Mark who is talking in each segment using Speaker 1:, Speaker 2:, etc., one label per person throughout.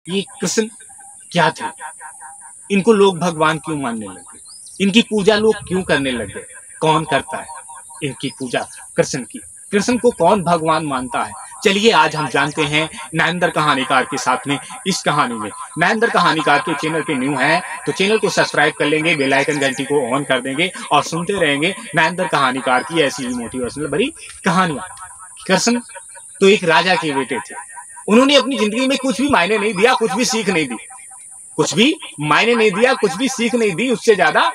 Speaker 1: ये कृष्ण क्या थे? इनको लोग भगवान क्यों मानने लगे? इनकी पूजा लोग क्यों करने लगे? कौन करता है इनकी पूजा कृष्ण की? कृष्ण को कौन भगवान मानता है? चलिए आज हम जानते हैं नरेंद्र कहानीकार के साथ में इस कहानी में। नरेंद्र कहानीकार के चैनल पे न्यू है तो चैनल को सब्सक्राइब कर लेंगे, बेल आइकन घंटी को ऑन कर देंगे और सुनते रहेंगे नरेंद्र कहानीकार की ऐसी ही मोटिवेशनल भरी कहानियां। कृष्ण तो एक राजा के बेटे थे। उन्होंने अपनी जिंदगी में कुछ भी मायने नहीं दिया, कुछ भी सीख नहीं दी, कुछ भी मायने नहीं दिया, कुछ भी सीख नहीं दी। उससे ज्यादा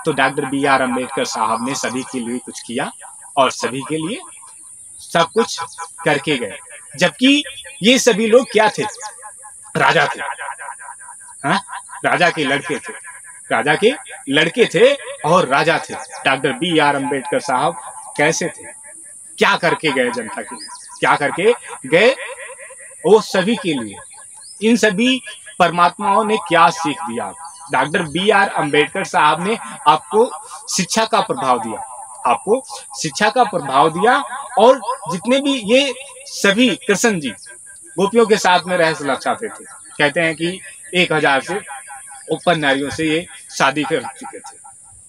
Speaker 1: तो डॉक्टर बी.आर. अम्बेडकर साहब ने सभी के लिए कुछ किया और सभी के लिए सब कुछ करके गए। जबकि ये सभी लोग क्या थे? राजा थे। हाँ, राजा के लड़के थे, राजा के लड़के थे और राजा थे। Doctor B R. अम्बेडकर साहब कैसे थे? क्या करके गए जनता के लिए? क्या करके गए वो सभी के लिए? इन सभी परमात्माओं ने क्या सीख दिया? Doctor B R. अम्बेडकर साहब ने आपको शिक्षा का प्रभाव दिया, आपको शिक्षा का प्रभाव दिया। और जितने भी ये सभी कृष्ण जी गोपियों के साथ में रह चाहते थे, कहते हैं कि 1000 से ऊपर नारियों से ये शादी कर चुके थे,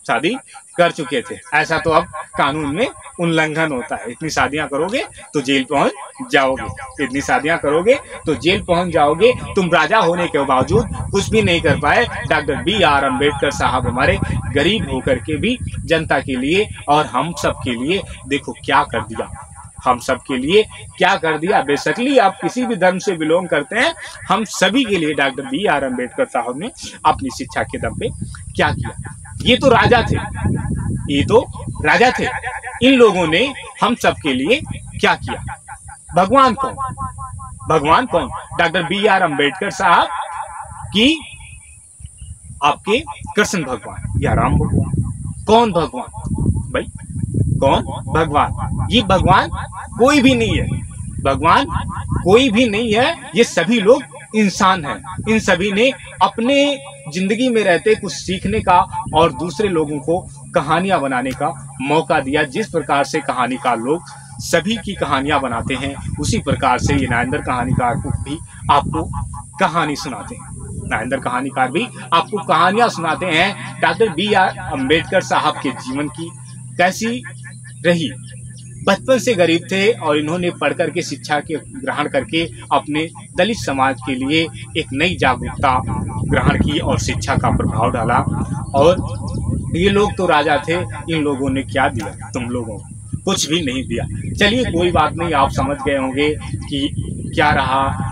Speaker 1: शादी कर चुके थे। ऐसा तो अब कानून में उल्लंघन होता है। इतनी शादियां करोगे तो जेल पहुंच जाओगे, इतनी शादियां करोगे तो जेल पहुंच जाओगे। तुम राजा होने के बावजूद कुछ भी नहीं कर पाए। Doctor B R. अम्बेडकर साहब हमारे गरीब होकर के भी जनता के लिए और हम सब के लिए देखो क्या कर दिया, हम सब के लिए क्या कर दिया। बेसिकली आप किसी भी धर्म से बिलोंग करते हैं, हम सभी के लिए डॉक्टर बी.आर. अम्बेडकर साहब ने अपनी शिक्षा के दम पे क्या किया। ये तो राजा थे, ये तो राजा थे। इन लोगों ने हम सब के लिए क्या किया? भगवान कौन? भगवान कौन? Doctor B R. अम्बेडकर साहब की आपके कृष्ण भगवान या राम भगवान। कौन भगवान भाई? कौन भगवान? ये भगवान कोई भी नहीं है, भगवान कोई भी नहीं है। ये सभी लोग इंसान हैं। इन सभी ने अपने जिंदगी में रहते कुछ सीखने का और दूसरे लोगों को कहानियां बनाने का मौका दिया। जिस प्रकार से कहानीकार लोग सभी की कहानियां बनाते हैं, उसी प्रकार से ये नरेंद्र कहानीकार को भी आपको कहानी सुनाते हैं। नरेंद्र कहानीकार भी आपको कहानियां सुनाते हैं डॉक्टर बी.आर. अम्बेडकर साहब के जीवन की कैसी रही। बचपन से गरीब थे और इन्होंने पढ़ करके शिक्षा के ग्रहण करके अपने दलित समाज के लिए एक नई जागरूकता ग्रहण की और शिक्षा का प्रभाव डाला। और ये लोग तो राजा थे, इन लोगों ने क्या दिया? तुम लोगों को कुछ भी नहीं दिया। चलिए कोई बात नहीं, आप समझ गए होंगे कि क्या रहा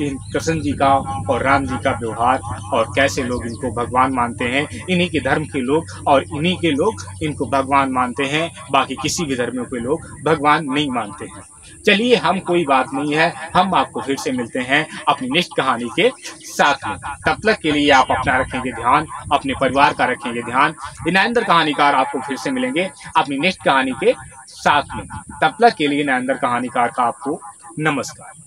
Speaker 1: इन कृष्ण जी का और राम जी का व्यवहार और कैसे लोग इनको भगवान मानते हैं। इन्हीं के धर्म के लोग और इन्हीं के लोग इनको भगवान मानते हैं, बाकी किसी भी धर्म के लोग भगवान नहीं मानते हैं। चलिए हम कोई बात नहीं है, हम आपको फिर से मिलते हैं अपनी नेक्स्ट कहानी के साथ में। तब तक के लिए आप अपना रखेंगे ध्यान, अपने परिवार का रखेंगे ध्यान। नरेंद्र कहानीकार आपको फिर से मिलेंगे अपनी नेक्स्ट कहानी के साथ में। तब तक के लिए नरेंद्र कहानीकार का आपको नमस्कार।